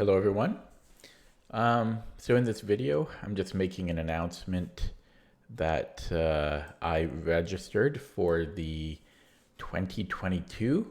Hello, everyone. So in this video, I'm just making an announcement that I registered for the 2022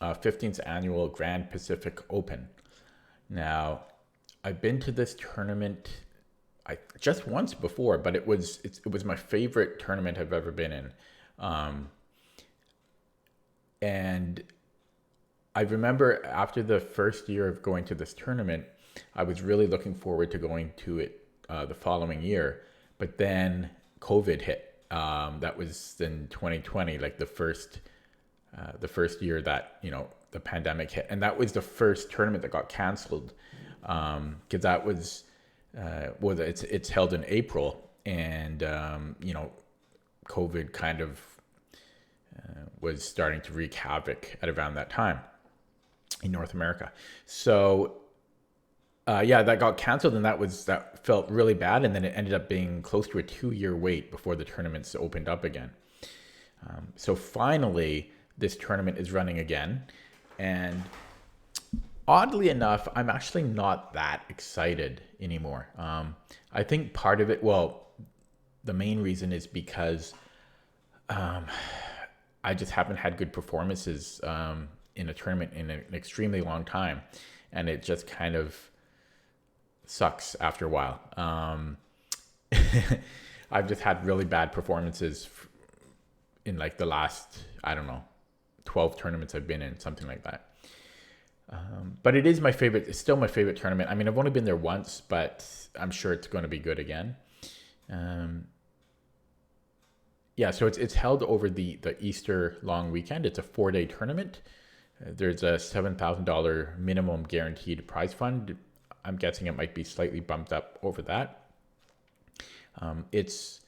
15th Annual Grand Pacific Open. Now, I've been to this tournament just once before, but it was my favorite tournament I've ever been in. And I remember after the first year of going to this tournament, I was really looking forward to going to it the following year. But then COVID hit. That was in 2020, like the first year that the pandemic hit, and that was the first tournament that got canceled because that was it's held in April, and COVID kind of was starting to wreak havoc at around that time in North America. So yeah, that got canceled, and that felt really bad. And then it ended up being close to a 2-year wait before the tournaments opened up again. So finally, this tournament is running again, and oddly enough, I'm actually not that excited anymore. I think part of it, well, the main reason is because I just haven't had good performances in a tournament in an extremely long time, and it just kind of sucks after a while. I've just had really bad performances in like the last, I don't know, 12 tournaments I've been in, something like that. But it is my favorite. It's still my favorite tournament. I mean, I've only been there once, but I'm sure it's going to be good again. Yeah, so it's held over the Easter long weekend. It's a 4-day tournament. There's a $7,000 minimum guaranteed prize fund. I'm guessing it might be slightly bumped up over that. It's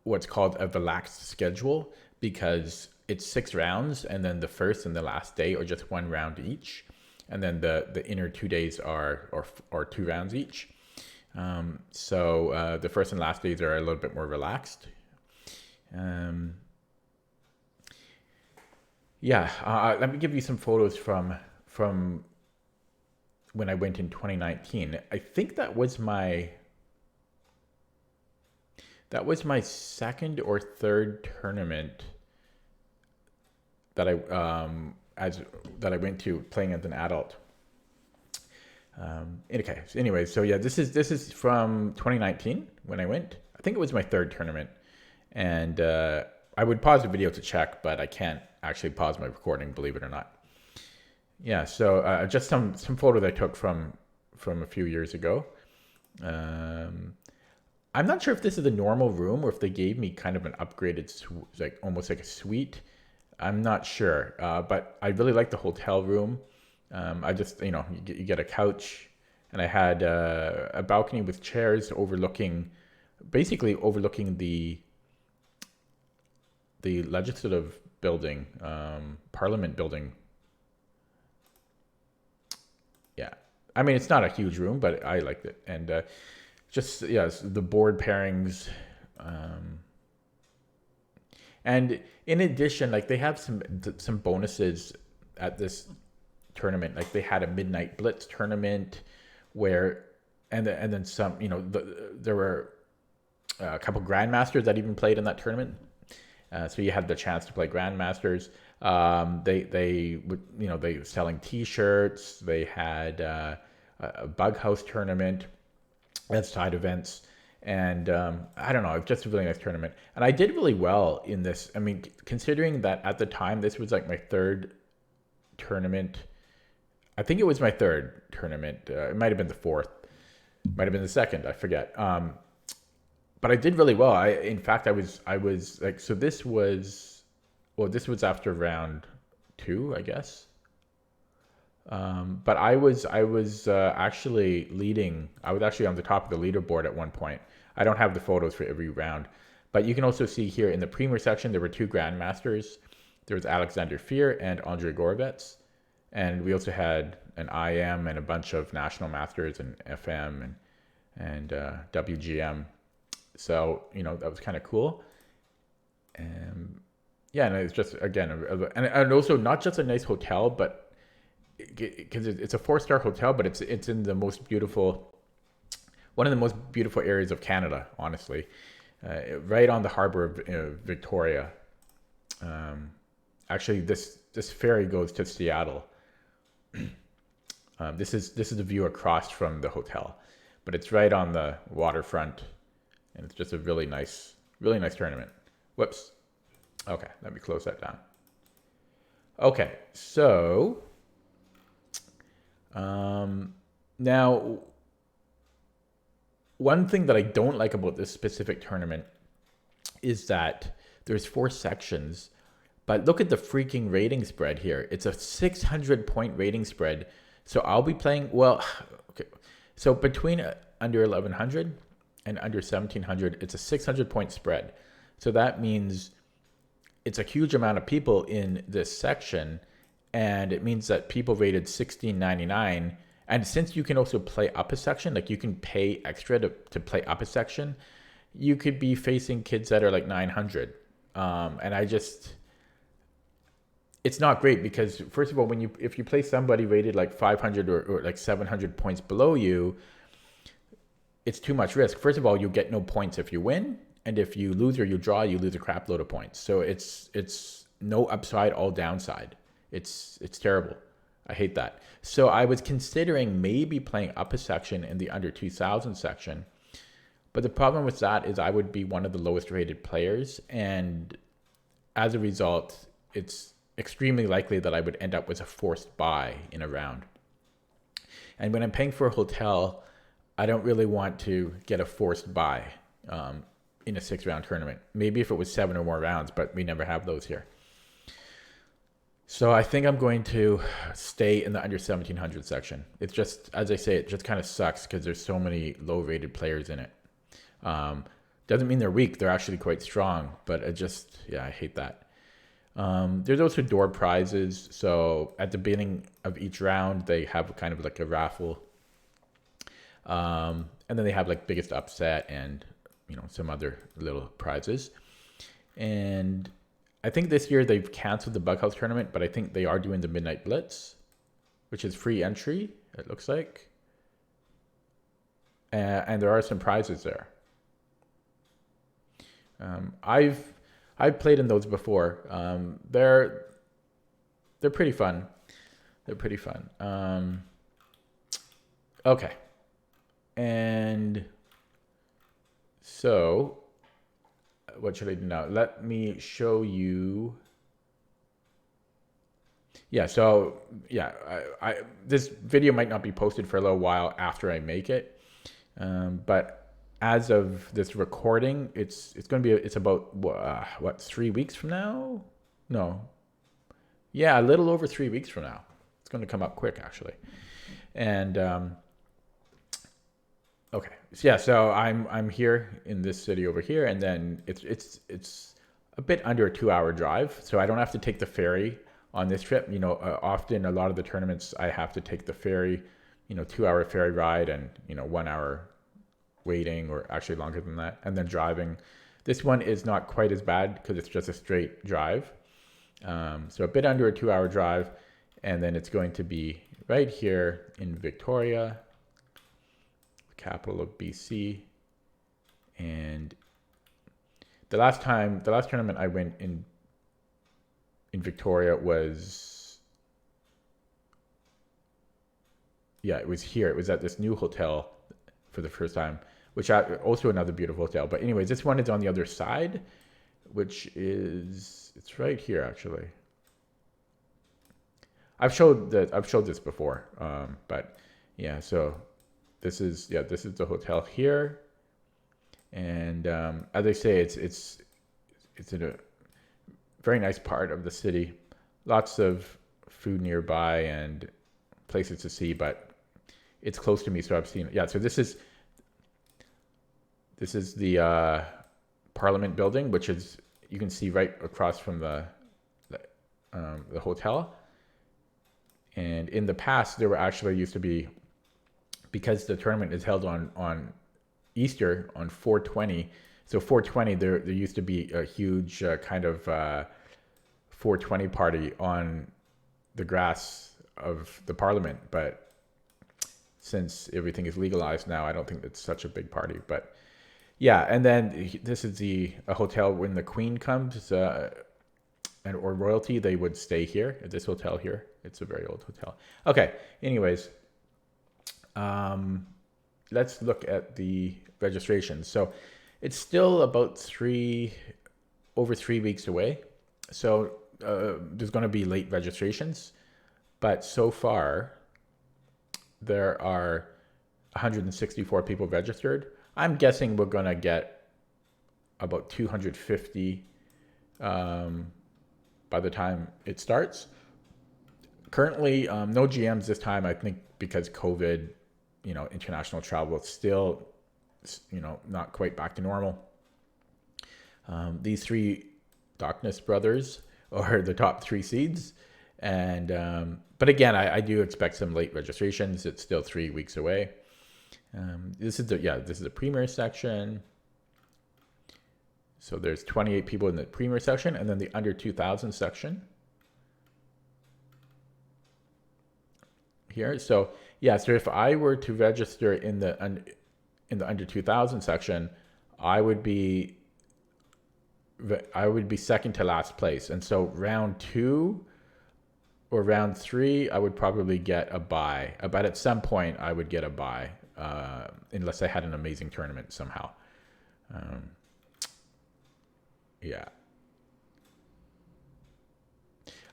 what's called a relaxed schedule because it's 6 rounds, and then the first and the last day are just 1 round each, and then the inner 2 days are 2 rounds each. So the first and last days are a little bit more relaxed. Let me give you some photos from when I went in 2019. I think that was my second or third tournament that I went to playing as an adult. Okay. So anyway, so yeah, this is from 2019 when I went. I think it was my third tournament, and I would pause the video to check, but I can't actually pause my recording, believe it or not. Yeah. So just some photos I took from a few years ago. I'm not sure if this is a normal room or if they gave me kind of an upgraded, like almost like a suite. I'm not sure, but I really like the hotel room. I just, you get a couch, and I had a balcony with chairs basically overlooking the legislative building, Parliament building. Yeah, I mean, it's not a huge room, but I liked it, and the board pairings. And in addition, like they have some bonuses at this tournament. Like they had a midnight blitz tournament where, and then some. There were a couple grandmasters that even played in that tournament. So you had the chance to play grandmasters. They were selling T-shirts. They had a bug house tournament and side events. And I don't know, just a really nice tournament. And I did really well in this. I mean, considering that at the time, this was like my third tournament. I think it was my third tournament. It might have been the fourth. Might have been the second. I forget. But I did really well. In fact, I was like, so this was after round 2, I guess. But I was actually leading. I was actually on the top of the leaderboard at one point. I don't have the photos for every round, but you can also see here in the Premier section there were 2 grandmasters. There was Alexander Fear and Andre Gorovets, and we also had an IM and a bunch of national masters and FM and WGM. So that was kind of cool. Yeah, and it's just again, and also not just a nice hotel, but because it's a 4-star hotel, but it's in the most beautiful, one of the most beautiful areas of Canada, honestly, right on the harbor of Victoria. Actually, this ferry goes to Seattle. This is the view across from the hotel, but it's right on the waterfront, and it's just a really nice tournament. Whoops. Okay, let me close that down. Okay, so now one thing that I don't like about this specific tournament is that there's 4 sections, but look at the freaking rating spread here. It's a 600 point rating spread. So I'll be playing, well, okay. So between under 1100 and under 1700, it's a 600 point spread. So that means it's a huge amount of people in this section, and it means that people rated 1699. And since you can also play up a section, like you can pay extra to play up a section, you could be facing kids that are like 900. And it's not great because, first of all, if you play somebody rated like 500 or like 700 points below you, it's too much risk. First of all, you get no points if you win, and if you lose or you draw, you lose a crap load of points. So it's no upside, all downside. It's terrible. I hate that. So I was considering maybe playing up a section in the under 2000 section, but the problem with that is I would be one of the lowest rated players, and as a result, it's extremely likely that I would end up with a forced buy in a round. And when I'm paying for a hotel, I don't really want to get a forced buy in a 6-round tournament. Maybe if it was 7 or more rounds, but we never have those here. So I think I'm going to stay in the under 1700 section. It's just, as I say, it just kind of sucks because there's so many low rated players in it. Doesn't mean they're weak. They're actually quite strong, but I hate that. There's also door prizes. So at the beginning of each round, they have kind of like a raffle. And then they have like biggest upset and, some other little prizes. And I think this year they've canceled the Bughouse tournament, but I think they are doing the Midnight Blitz, which is free entry, it looks like. And there are some prizes there. I've played in those before. They're pretty fun. They're pretty fun. Okay. And so what should I do now? Let me show you. Yeah, so yeah, this video might not be posted for a little while after I make it, but as of this recording, it's going to be it's about 3 weeks from now? No, yeah, a little over 3 weeks from now. It's going to come up quick actually, and okay, so yeah, so I'm here in this city over here, and then it's a bit under a 2-hour drive, so I don't have to take the ferry on this trip. Often a lot of the tournaments I have to take the ferry, 2-hour ferry ride and 1 hour waiting, or actually longer than that, and then driving. This one is not quite as bad because it's just a straight drive, so a bit under a 2-hour drive, and then it's going to be right here in Victoria, capital of BC. And the last tournament I went in Victoria was, it was here. It was at this new hotel for the first time, which also another beautiful hotel. But anyways, this one is on the other side, it's right here actually. I've showed this before, but yeah, so this is the hotel here, and as I say, it's in a very nice part of the city, lots of food nearby and places to see, but it's close to me, so I've seen. Yeah, so this is the Parliament building, which is, you can see right across from the hotel. And in the past, there were actually used to be, because the tournament is held on Easter, on 420. So 420, there used to be a huge kind of 420 party on the grass of the parliament. But since everything is legalized now, I don't think it's such a big party. But yeah, and then this is a hotel when the Queen comes or royalty, they would stay here at this hotel here. It's a very old hotel. Okay. Anyways, let's look at the registration. So it's still about over 3 weeks away. So there's going to be late registrations, but so far there are 164 people registered. I'm guessing we're going to get about 250 by the time it starts. Currently, no GMs this time, I think because COVID, international travel is still, not quite back to normal. These three Darkness brothers are the top 3 seeds. And, but again, I do expect some late registrations. It's still 3 weeks away. This is the Premier section. So there's 28 people in the Premier section, and then the under 2000 section here. So yeah, so if I were to register in the under 2000 section, I would be second to last place. And so round 2 or round 3, I would probably get a bye. But at some point, I would get a bye, unless I had an amazing tournament somehow. Yeah.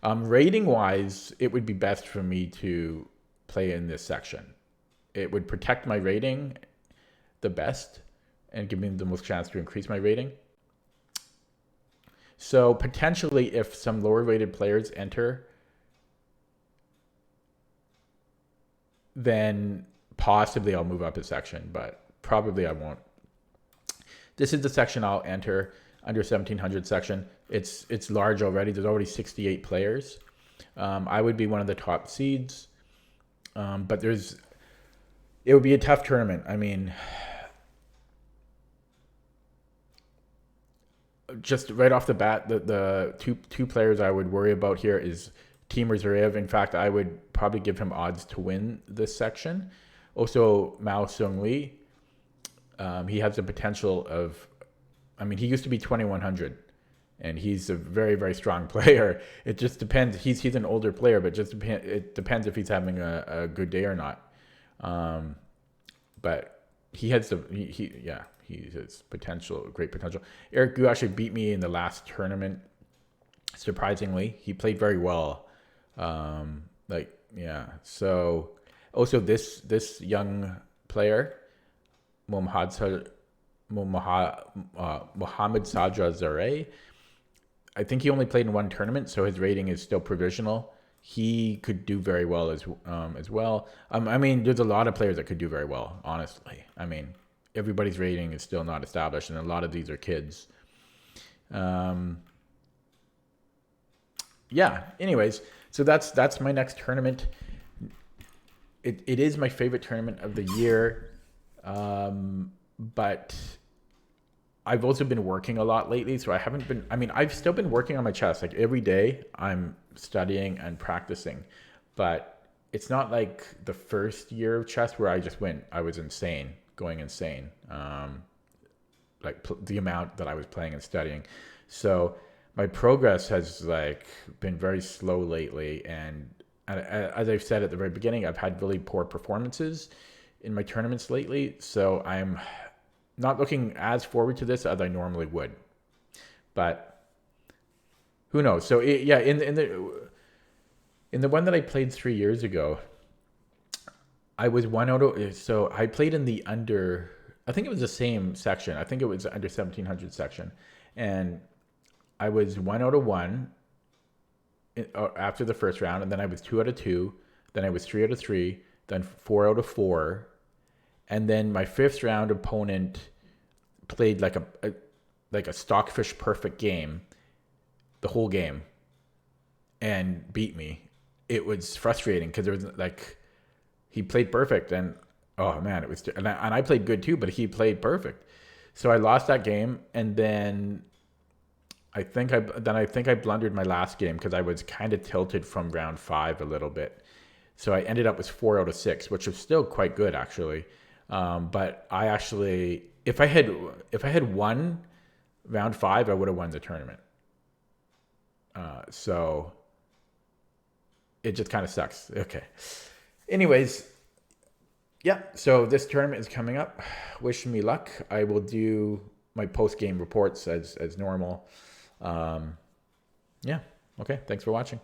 Rating wise, it would be best for me to play in this section. It would protect my rating the best and give me the most chance to increase my rating. So potentially if some lower rated players enter, then possibly I'll move up a section, but probably I won't. This is the section I'll enter. Under 1700 section. It's large already. There's already 68 players. I would be one of the top seeds, but it would be a tough tournament. I mean, just right off the bat, the two players I would worry about here is Timur Zverev. In fact, I would probably give him odds to win this section. Also, Mao Seung-hui. He has the potential of. I mean, he used to be 2100, and he's a very, very strong player. It just depends. He's an older player, but it depends if he's having a good day or not. But he has he has potential, great potential. Eric Gu actually beat me in the last tournament. Surprisingly, he played very well. So also this young player, Mohamed Sadra Zareh. I think he only played in one tournament, so his rating is still provisional. He could do very well as well. I mean, there's a lot of players that could do very well, honestly. I mean, everybody's rating is still not established, and a lot of these are kids. Yeah, anyways, so that's my next tournament. It is my favorite tournament of the year. But I've also been working a lot lately, so I've still been working on my chess. Like every day I'm studying and practicing, but it's not like the first year of chess where I was going insane. The amount that I was playing and studying. So my progress has been very slow lately. And as I've said at the very beginning, I've had really poor performances in my tournaments lately, so I'm not looking as forward to this as I normally would. But who knows? So in the one that I played 3 years ago, I was so I played in the under. I think it was the same section. I think it was the under 1700 section, and I was 1 out of 1 after the first round, and then I was 2 out of 2. Then I was 3 out of 3. Then 4 out of 4. And then my 5th round opponent played like a stockfish perfect game, the whole game, and beat me. It was frustrating because there was he played perfect, and oh man, it was, and I played good too, but he played perfect. So I lost that game, and then I think I blundered my last game because I was kind of tilted from round 5 a little bit. So I ended up with 4 out of 6, which was still quite good actually. But I actually, if I had won round 5, I would have won the tournament. So it just kind of sucks. Okay. Anyways, yeah. So this tournament is coming up. Wish me luck. I will do my post game reports as normal. Yeah. Okay. Thanks for watching.